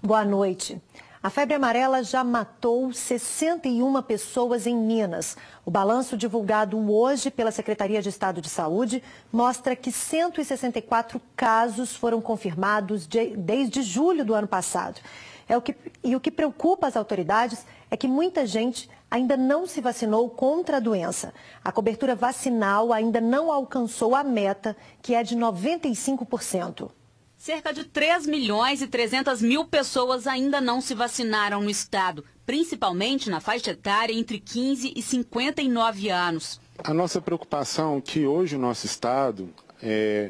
Boa noite. A febre amarela já matou 61 pessoas em Minas. O balanço divulgado hoje pela Secretaria de Estado de Saúde mostra que 164 casos foram confirmados desde julho do ano passado. O que preocupa as autoridades é que muita gente ainda não se vacinou contra a doença. A cobertura vacinal ainda não alcançou a meta, que é de 95%. Cerca de 3.300.000 pessoas ainda não se vacinaram no estado, principalmente na faixa etária entre 15 e 59 anos. A nossa preocupação é que hoje o nosso estado,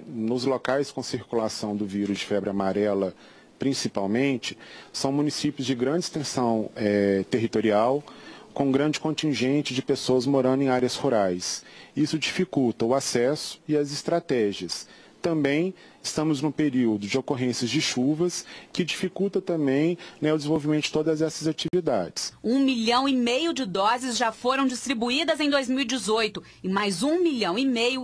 nos locais com circulação do vírus de febre amarela, principalmente, são municípios de grande extensão territorial, com grande contingente de pessoas morando em áreas rurais. Isso dificulta o acesso e as estratégias. Também estamos num período de ocorrências de chuvas, que dificulta também o desenvolvimento de todas essas atividades. 1,5 milhão de doses já foram distribuídas em 2018 e mais 1,5 milhão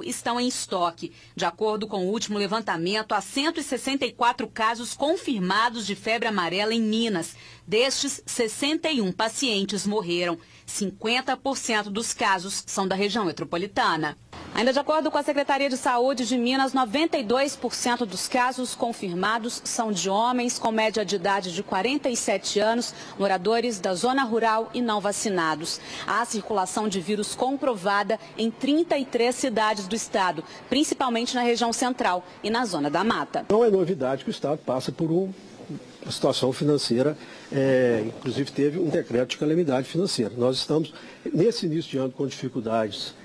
estão em estoque. De acordo com o último levantamento, há 164 casos confirmados de febre amarela em Minas. Destes, 61 pacientes morreram. 50% dos casos são da região metropolitana. Ainda de acordo com a Secretaria de Saúde de Minas, 92% dos casos confirmados são de homens com média de idade de 47 anos, moradores da zona rural e não vacinados. Há circulação de vírus comprovada em 33 cidades do estado, principalmente na região central e na zona da mata. Não é novidade que o estado passa por uma situação financeira, inclusive teve um decreto de calamidade financeira. Nós estamos, nesse início de ano, com dificuldades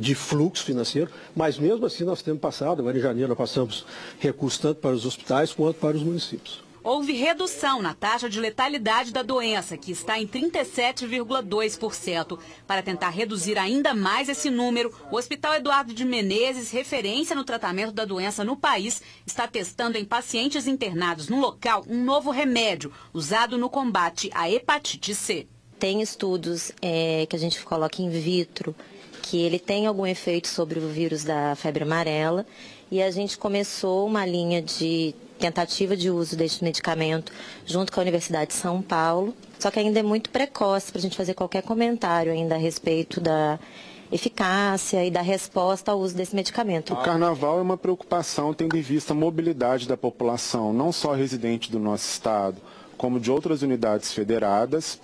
de fluxo financeiro, mas mesmo assim nós temos passado, agora em janeiro nós passamos recursos tanto para os hospitais quanto para os municípios. Houve redução na taxa de letalidade da doença, que está em 37,2%. Para tentar reduzir ainda mais esse número, o Hospital Eduardo de Menezes, referência no tratamento da doença no país, está testando em pacientes internados no local um novo remédio usado no combate à hepatite C. Tem estudos que a gente coloca in vitro, que ele tem algum efeito sobre o vírus da febre amarela, e a gente começou uma linha de tentativa de uso deste medicamento junto com a Universidade de São Paulo, só que ainda é muito precoce para a gente fazer qualquer comentário ainda a respeito da eficácia e da resposta ao uso desse medicamento. O carnaval é uma preocupação tendo em vista a mobilidade da população, não só residente do nosso estado, como de outras unidades federadas.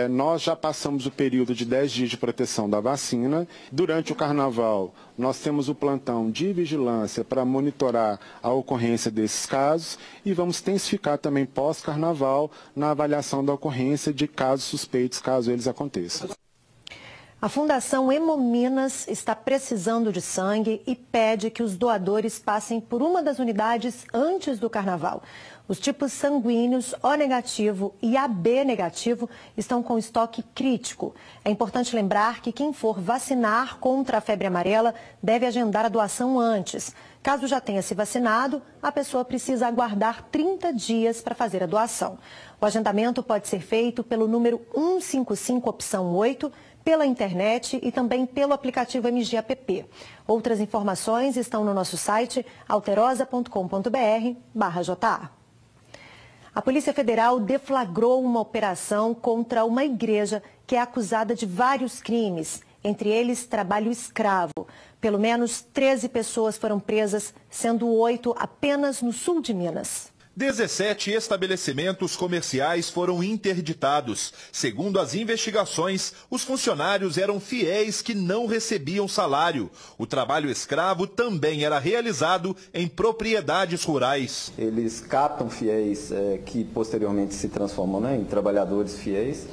Nós já passamos o período de 10 dias de proteção da vacina. Durante o carnaval, nós temos o plantão de vigilância para monitorar a ocorrência desses casos e vamos intensificar também pós-carnaval na avaliação da ocorrência de casos suspeitos, caso eles aconteçam. A Fundação Hemominas está precisando de sangue e pede que os doadores passem por uma das unidades antes do carnaval. Os tipos sanguíneos O negativo e AB negativo estão com estoque crítico. É importante lembrar que quem for vacinar contra a febre amarela deve agendar a doação antes. Caso já tenha se vacinado, a pessoa precisa aguardar 30 dias para fazer a doação. O agendamento pode ser feito pelo número 155, opção 8, pela internet e também pelo aplicativo MGAPP. Outras informações estão no nosso site alterosa.com.br/JA. A Polícia Federal deflagrou uma operação contra uma igreja que é acusada de vários crimes, entre eles trabalho escravo. Pelo menos 13 pessoas foram presas, sendo 8 apenas no sul de Minas. 17 estabelecimentos comerciais foram interditados. Segundo as investigações, os funcionários eram fiéis que não recebiam salário. O trabalho escravo também era realizado em propriedades rurais. Eles captam fiéis que posteriormente se transformam em trabalhadores fiéis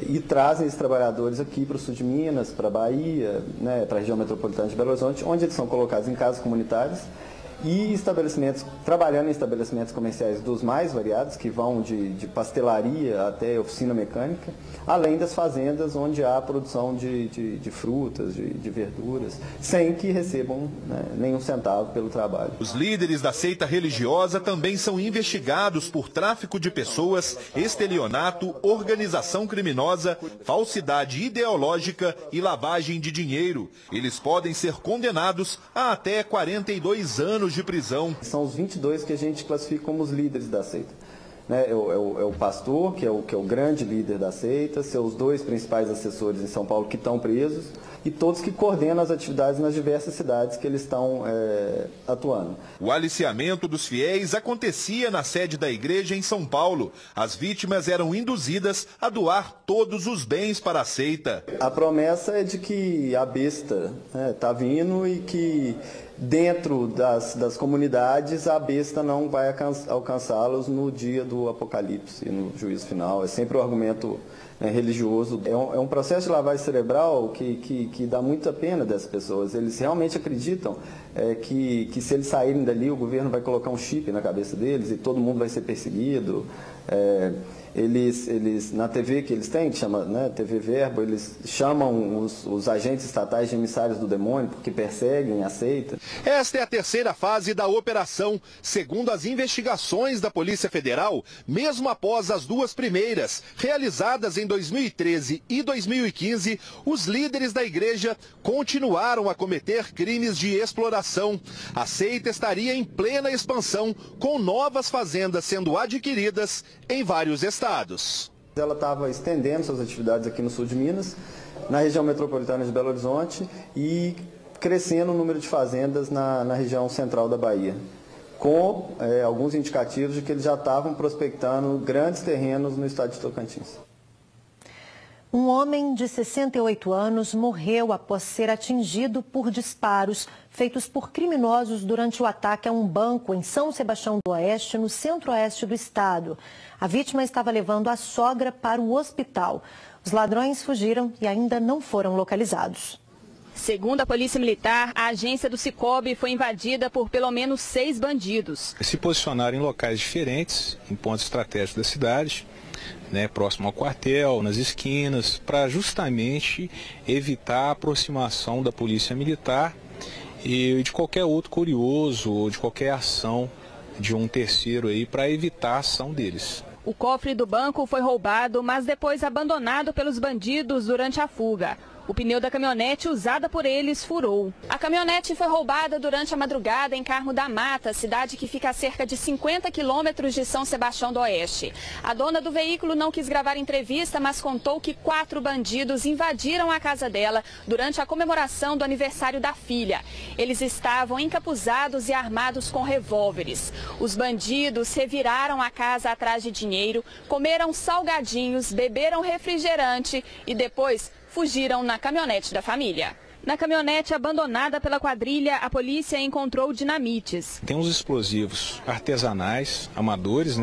e trazem esses trabalhadores aqui para o sul de Minas, para a Bahia, para a região metropolitana de Belo Horizonte, onde eles são colocados em casas comunitárias. E trabalhando em estabelecimentos comerciais dos mais variados, que vão de pastelaria até oficina mecânica, além das fazendas onde há produção de frutas, de verduras, sem que recebam nenhum centavo pelo trabalho. Os líderes da seita religiosa também são investigados por tráfico de pessoas, estelionato, organização criminosa, falsidade ideológica e lavagem de dinheiro. Eles podem ser condenados a até 42 anos de prisão. São os 22 que a gente classifica como os líderes da seita. né, é o pastor, que é o grande líder da seita, seus 2 principais assessores em São Paulo que estão presos, e todos que coordenam as atividades nas diversas cidades que eles estão atuando. O aliciamento dos fiéis acontecia na sede da igreja em São Paulo. As vítimas eram induzidas a doar todos os bens para a seita. A promessa é de que a besta está vindo e que dentro das comunidades a besta não vai alcançá-los no dia do apocalipse, no juízo final. É sempre o argumento religioso. É um processo de lavagem cerebral que dá muita pena dessas pessoas. Eles realmente acreditam que se eles saírem dali, o governo vai colocar um chip na cabeça deles e todo mundo vai ser perseguido. Eles na TV que eles têm, que chama, né, TV Verbo, eles chamam os agentes estatais de emissários do demônio porque perseguem, aceitam. Esta é a terceira fase da operação. Segundo as investigações da Polícia Federal, mesmo após as 2 primeiras, realizadas em 2013 e 2015, os líderes da igreja continuaram a cometer crimes de exploração. A seita estaria em plena expansão, com novas fazendas sendo adquiridas em vários estados. Ela estava estendendo suas atividades aqui no sul de Minas, na região metropolitana de Belo Horizonte e crescendo o número de fazendas na região central da Bahia, com alguns indicativos de que eles já estavam prospectando grandes terrenos no estado de Tocantins. Um homem de 68 anos morreu após ser atingido por disparos feitos por criminosos durante o ataque a um banco em São Sebastião do Oeste, no centro-oeste do estado. A vítima estava levando a sogra para o hospital. Os ladrões fugiram e ainda não foram localizados. Segundo a Polícia Militar, a agência do Cicobi foi invadida por pelo menos 6 bandidos. Se posicionaram em locais diferentes, em pontos estratégicos da cidade, próximo ao quartel, nas esquinas, para justamente evitar a aproximação da Polícia Militar e de qualquer outro curioso ou de qualquer ação de um terceiro aí para evitar a ação deles. O cofre do banco foi roubado, mas depois abandonado pelos bandidos durante a fuga. O pneu da caminhonete usada por eles furou. A caminhonete foi roubada durante a madrugada em Carmo da Mata, cidade que fica a cerca de 50 quilômetros de São Sebastião do Oeste. A dona do veículo não quis gravar entrevista, mas contou que 4 bandidos invadiram a casa dela durante a comemoração do aniversário da filha. Eles estavam encapuzados e armados com revólveres. Os bandidos reviraram a casa atrás de dinheiro, comeram salgadinhos, beberam refrigerante e depois fugiram na caminhonete da família. Na caminhonete abandonada pela quadrilha, a polícia encontrou dinamites. Tem uns explosivos artesanais, amadores,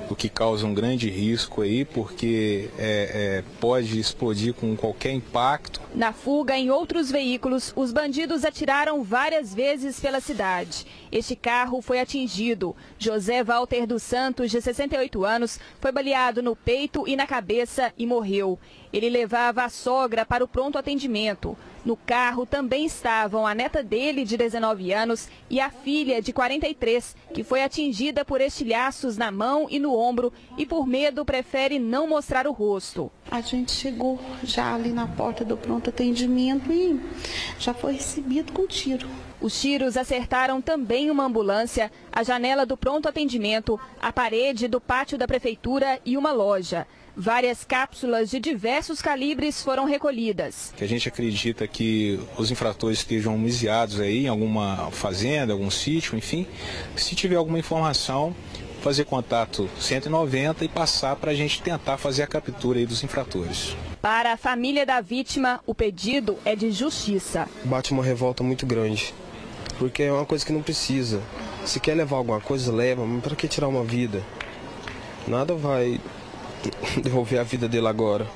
o que causa um grande risco aí, porque pode explodir com qualquer impacto. Na fuga em outros veículos, os bandidos atiraram várias vezes pela cidade. Este carro foi atingido. José Walter dos Santos, de 68 anos, foi baleado no peito e na cabeça e morreu. Ele levava a sogra para o pronto atendimento. No carro também estavam a neta dele, de 19 anos, e a filha, de 43, que foi atingida por estilhaços na mão e no ombro e, por medo, prefere não mostrar o rosto. A gente chegou já ali na porta do pronto atendimento e já foi recebido com tiro. Os tiros acertaram também uma ambulância, a janela do pronto atendimento, a parede do pátio da prefeitura e uma loja. Várias cápsulas de diversos calibres foram recolhidas. A gente acredita que os infratores estejam homiziados aí em alguma fazenda, algum sítio, enfim. Se tiver alguma informação, fazer contato 190 e passar para a gente tentar fazer a captura aí dos infratores. Para a família da vítima, o pedido é de justiça. Bate uma revolta muito grande, porque é uma coisa que não precisa. Se quer levar alguma coisa, leva, mas para que tirar uma vida? Nada vai devolver a vida dele agora.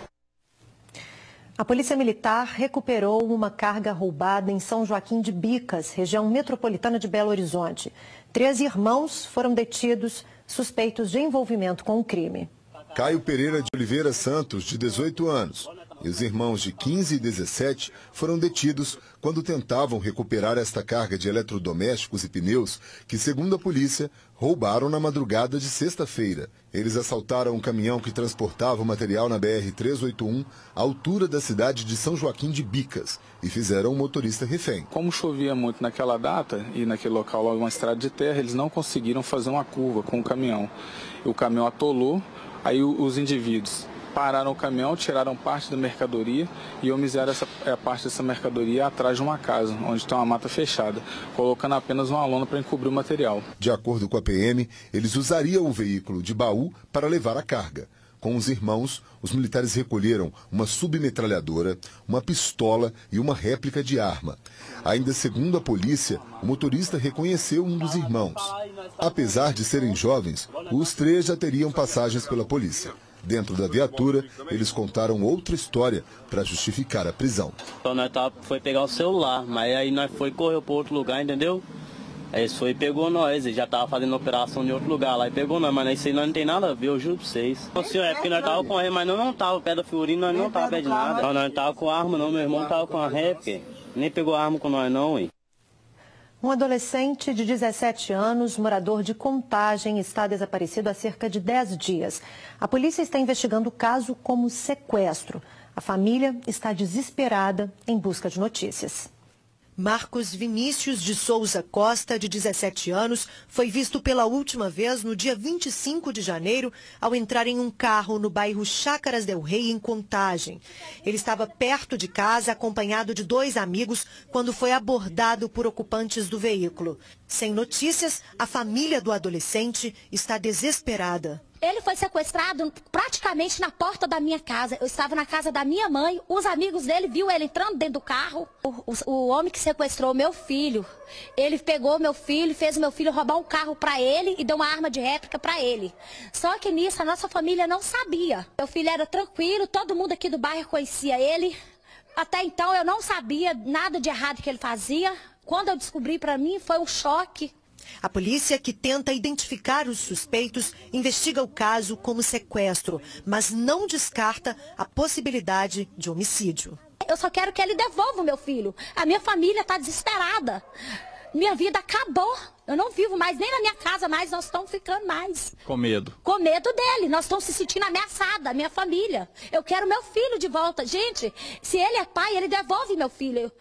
A Polícia Militar recuperou uma carga roubada em São Joaquim de Bicas, região metropolitana de Belo Horizonte. 3 irmãos foram detidos, suspeitos de envolvimento com o crime. Caio Pereira de Oliveira Santos, de 18 anos, e os irmãos de 15 e 17 foram detidos quando tentavam recuperar esta carga de eletrodomésticos e pneus que, segundo a polícia, roubaram na madrugada de sexta-feira. Eles assaltaram um caminhão que transportava o material na BR-381, à altura da cidade de São Joaquim de Bicas, e fizeram o motorista refém. Como chovia muito naquela data e naquele local logo uma estrada de terra, eles não conseguiram fazer uma curva com o caminhão. O caminhão atolou, aí os indivíduos pararam o caminhão, tiraram parte da mercadoria e homizaram a parte dessa mercadoria atrás de uma casa, onde tem uma mata fechada, colocando apenas uma lona para encobrir o material. De acordo com a PM, eles usariam o veículo de baú para levar a carga. Com os irmãos, os militares recolheram uma submetralhadora, uma pistola e uma réplica de arma. Ainda segundo a polícia, o motorista reconheceu um dos irmãos. Apesar de serem jovens, os três já teriam passagens pela polícia. Dentro da viatura, eles contaram outra história para justificar a prisão. Então nós foi pegar o celular, mas aí nós correu para outro lugar, entendeu? Aí eles foi e pegou nós, ele já tava fazendo operação em outro lugar lá e pegou nós, mas isso aí nós não tem nada a ver, eu juro pra vocês. Então, senhor, é porque nós tava correndo, mas nós não tava perto da figurina, nós não tava perto de nada. Nós não tava com arma não, meu irmão tava com a réplica, nem pegou arma com nós não, hein. Um adolescente de 17 anos, morador de Contagem, está desaparecido há cerca de 10 dias. A polícia está investigando o caso como sequestro. A família está desesperada em busca de notícias. Marcos Vinícius de Souza Costa, de 17 anos, foi visto pela última vez no dia 25 de janeiro, ao entrar em um carro no bairro Chácaras del Rei, em Contagem. Ele estava perto de casa, acompanhado de 2 amigos, quando foi abordado por ocupantes do veículo. Sem notícias, a família do adolescente está desesperada. Ele foi sequestrado praticamente na porta da minha casa. Eu estava na casa da minha mãe, os amigos dele viu ele entrando dentro do carro. O homem que sequestrou meu filho, ele pegou meu filho, fez meu filho roubar um carro para ele e deu uma arma de réplica para ele. Só que nisso a nossa família não sabia. Meu filho era tranquilo, todo mundo aqui do bairro conhecia ele. Até então eu não sabia nada de errado que ele fazia. Quando eu descobri, para mim foi um choque. A polícia, que tenta identificar os suspeitos, investiga o caso como sequestro, mas não descarta a possibilidade de homicídio. Eu só quero que ele devolva o meu filho. A minha família está desesperada. Minha vida acabou. Eu não vivo mais, nem na minha casa mais, nós estamos ficando mais. Com medo? Com medo dele, nós estamos se sentindo ameaçados, a minha família. Eu quero meu filho de volta. Gente, se ele é pai, ele devolve meu filho.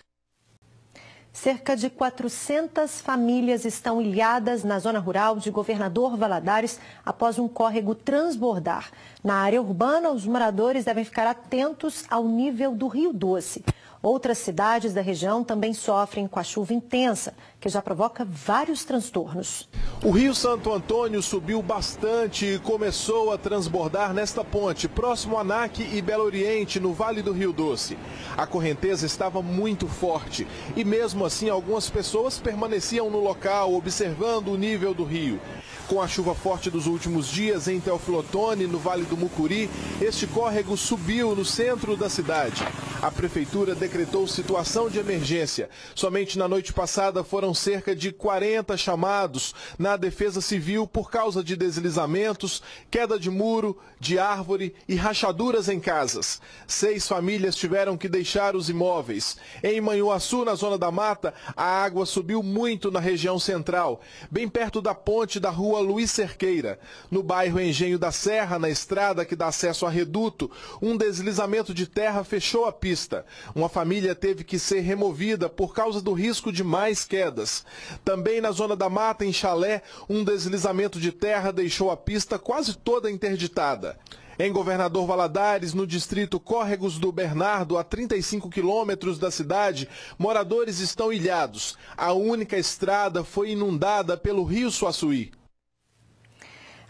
Cerca de 400 famílias estão ilhadas na zona rural de Governador Valadares após um córrego transbordar. Na área urbana, os moradores devem ficar atentos ao nível do Rio Doce. Outras cidades da região também sofrem com a chuva intensa, que já provoca vários transtornos. O Rio Santo Antônio subiu bastante e começou a transbordar nesta ponte, próximo a NAC e Belo Oriente, no Vale do Rio Doce. A correnteza estava muito forte e, mesmo assim, algumas pessoas permaneciam no local, observando o nível do rio. Com a chuva forte dos últimos dias em Teófilo Otoni, no Vale do Mucuri, este córrego subiu no centro da cidade. A prefeitura decretou situação de emergência. Somente na noite passada foram cerca de 40 chamados na Defesa Civil por causa de deslizamentos, queda de muro, de árvore e rachaduras em casas. 6 famílias tiveram que deixar os imóveis. Em Manhuaçu, na Zona da Mata, a água subiu muito na região central, bem perto da ponte da rua Luiz Cerqueira. No bairro Engenho da Serra, na estrada que dá acesso a Reduto, um deslizamento de terra fechou a pista. Uma família teve que ser removida por causa do risco de mais quedas. Também na Zona da Mata, em Chalé, um deslizamento de terra deixou a pista quase toda interditada. Em Governador Valadares, no distrito Córregos do Bernardo, a 35 quilômetros da cidade, moradores estão ilhados. A única estrada foi inundada pelo rio Suaçuí.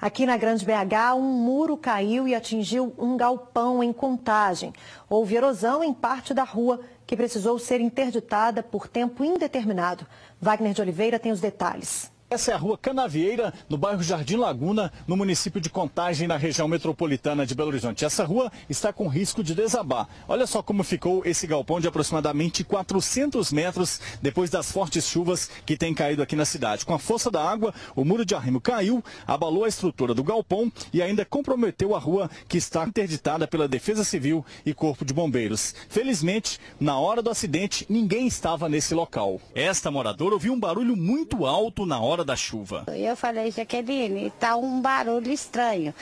Aqui na Grande BH, um muro caiu e atingiu um galpão em Contagem. Houve erosão em parte da rua, que precisou ser interditada por tempo indeterminado. Wagner de Oliveira tem os detalhes. Essa é a rua Canavieira, no bairro Jardim Laguna, no município de Contagem, na região metropolitana de Belo Horizonte. Essa rua está com risco de desabar. Olha só como ficou esse galpão de aproximadamente 400 metros depois das fortes chuvas que têm caído aqui na cidade. Com a força da água, o muro de arrimo caiu, abalou a estrutura do galpão e ainda comprometeu a rua, que está interditada pela Defesa Civil e Corpo de Bombeiros. Felizmente, na hora do acidente, ninguém estava nesse local. Esta moradora ouviu um barulho muito alto na hora da chuva. Eu falei, Jaqueline, tá um barulho estranho.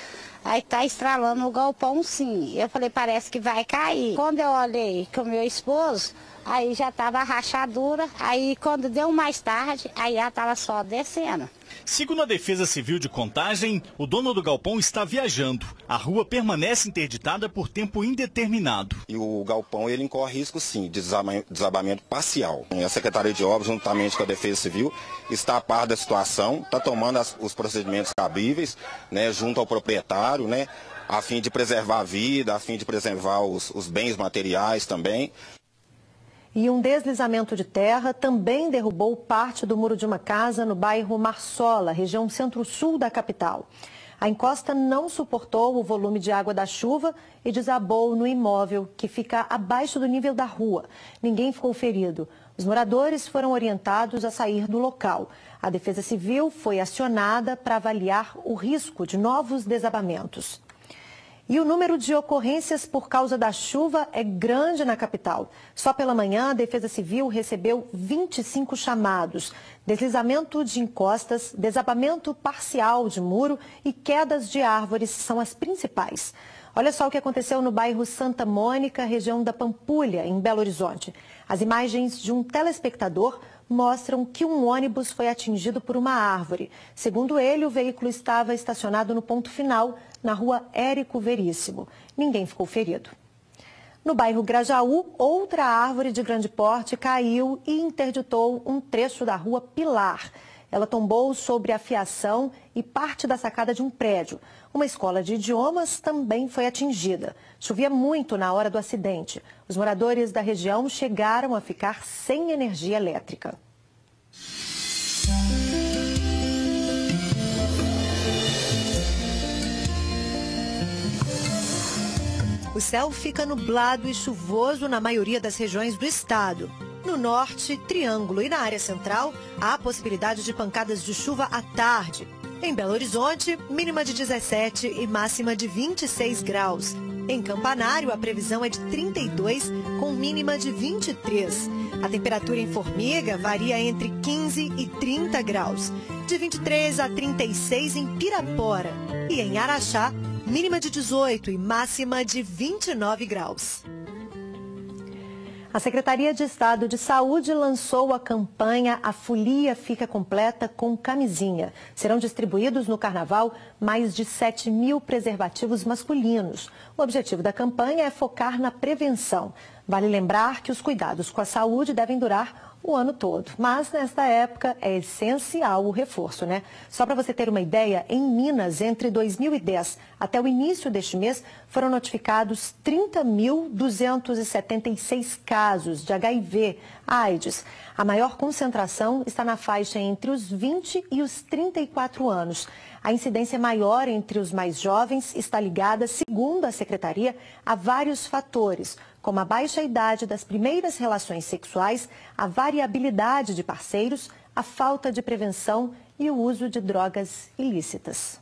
Aí tá estralando o galpão, sim. Eu falei, parece que vai cair. Quando eu olhei com o meu esposo, aí já tava a rachadura. Aí quando deu mais tarde, aí já tava só descendo. Segundo a Defesa Civil de Contagem, o dono do galpão está viajando. A rua permanece interditada por tempo indeterminado. E o galpão, ele incorre risco, sim, de desabamento parcial. A Secretaria de Obras, juntamente com a Defesa Civil, está a par da situação, está tomando os procedimentos cabíveis, né, junto ao proprietário, né, a fim de preservar a vida, a fim de preservar os bens materiais também. E um deslizamento de terra também derrubou parte do muro de uma casa no bairro Marsola, região centro-sul da capital. A encosta não suportou o volume de água da chuva e desabou no imóvel, que fica abaixo do nível da rua. Ninguém ficou ferido. Os moradores foram orientados a sair do local. A Defesa Civil foi acionada para avaliar o risco de novos desabamentos. E o número de ocorrências por causa da chuva é grande na capital. Só pela manhã, a Defesa Civil recebeu 25 chamados. Deslizamento de encostas, desabamento parcial de muro e quedas de árvores são as principais. Olha só o que aconteceu no bairro Santa Mônica, região da Pampulha, em Belo Horizonte. As imagens de um telespectador mostram que um ônibus foi atingido por uma árvore. Segundo ele, o veículo estava estacionado no ponto final, na rua Érico Veríssimo. Ninguém ficou ferido. No bairro Grajaú, outra árvore de grande porte caiu e interditou um trecho da rua Pilar. Ela tombou sobre a fiação e parte da sacada de um prédio. Uma escola de idiomas também foi atingida. Chovia muito na hora do acidente. Os moradores da região chegaram a ficar sem energia elétrica. O céu fica nublado e chuvoso na maioria das regiões do estado. No norte, Triângulo e na área central, há possibilidade de pancadas de chuva à tarde. Em Belo Horizonte, mínima de 17 e máxima de 26 graus. Em Campanário, a previsão é de 32, com mínima de 23. A temperatura em Formiga varia entre 15 e 30 graus. De 23 a 36 em Pirapora. E em Araxá, mínima de 18 e máxima de 29 graus. A Secretaria de Estado de Saúde lançou a campanha A Folia Fica Completa com Camisinha. Serão distribuídos no Carnaval mais de 7.000 preservativos masculinos. O objetivo da campanha é focar na prevenção. Vale lembrar que os cuidados com a saúde devem durar o ano todo. Mas, nesta época, é essencial o reforço, né? Só para você ter uma ideia, em Minas, entre 2010 até o início deste mês, foram notificados 30.276 casos de HIV, AIDS. A maior concentração está na faixa entre os 20 e os 34 anos. A incidência maior entre os mais jovens está ligada, segundo a Secretaria, a vários fatores, como a baixa idade das primeiras relações sexuais, a variabilidade de parceiros, a falta de prevenção e o uso de drogas ilícitas.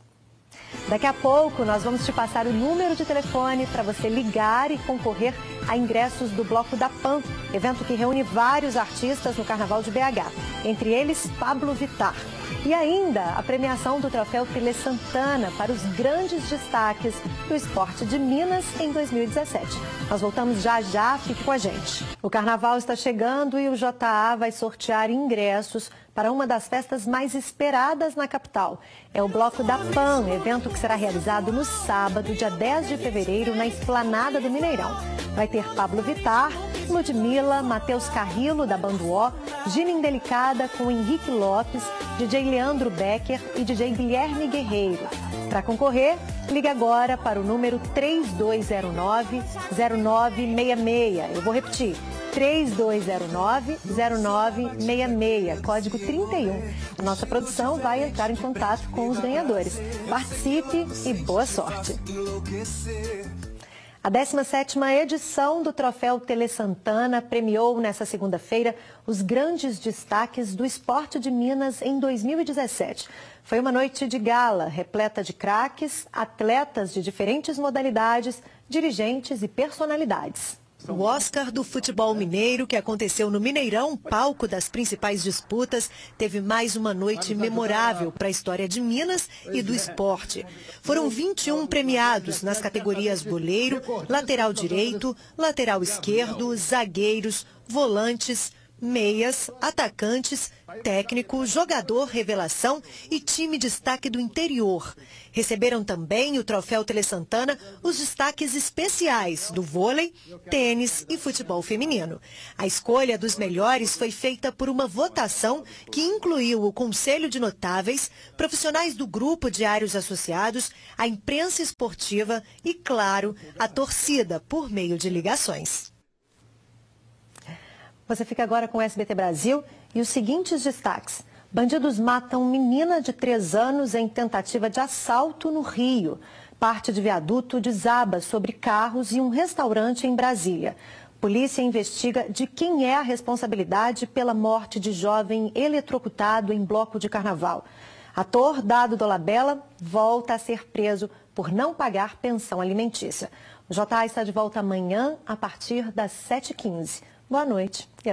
Daqui a pouco nós vamos te passar o número de telefone para você ligar e concorrer a ingressos do Bloco da Pan, evento que reúne vários artistas no Carnaval de BH, entre eles Pablo Vittar. E ainda a premiação do troféu Tele Santana para os grandes destaques do esporte de Minas em 2017. Nós voltamos já já, fique com a gente. O Carnaval está chegando e o JA vai sortear ingressos para uma das festas mais esperadas na capital. É o Bloco da Pan, evento que será realizado no sábado, dia 10 de fevereiro, na Esplanada do Mineirão. Vai ter Pablo Vittar, Ludmilla, Matheus Carrillo, da Banda O, Gina Indelicada com Henrique Lopes, DJ Leandro Becker e DJ Guilherme Guerreiro. Para concorrer, ligue agora para o número 3209-0966. Eu vou repetir. 3209-0966, código 31. A nossa produção vai entrar em contato com os ganhadores. Participe e boa sorte! A 17ª edição do Troféu Tele Santana premiou nesta segunda-feira os grandes destaques do esporte de Minas em 2017. Foi uma noite de gala, repleta de craques, atletas de diferentes modalidades, dirigentes e personalidades. O Oscar do futebol mineiro, que aconteceu no Mineirão, palco das principais disputas, teve mais uma noite memorável para a história de Minas e do esporte. Foram 21 premiados nas categorias goleiro, lateral direito, lateral esquerdo, zagueiros, volantes, meias, atacantes, técnico, jogador revelação e time destaque do interior. Receberam também o Troféu Tele Santana os destaques especiais do vôlei, tênis e futebol feminino. A escolha dos melhores foi feita por uma votação que incluiu o Conselho de Notáveis, profissionais do Grupo Diários Associados, a imprensa esportiva e, claro, a torcida por meio de ligações. Você fica agora com o SBT Brasil e os seguintes destaques. Bandidos matam menina de 3 anos em tentativa de assalto no Rio. Parte de viaduto desaba sobre carros e um restaurante em Brasília. Polícia investiga de quem é a responsabilidade pela morte de jovem eletrocutado em bloco de carnaval. Ator Dado Dolabella volta a ser preso por não pagar pensão alimentícia. O JA está de volta amanhã a partir das 7h15. Boa noite.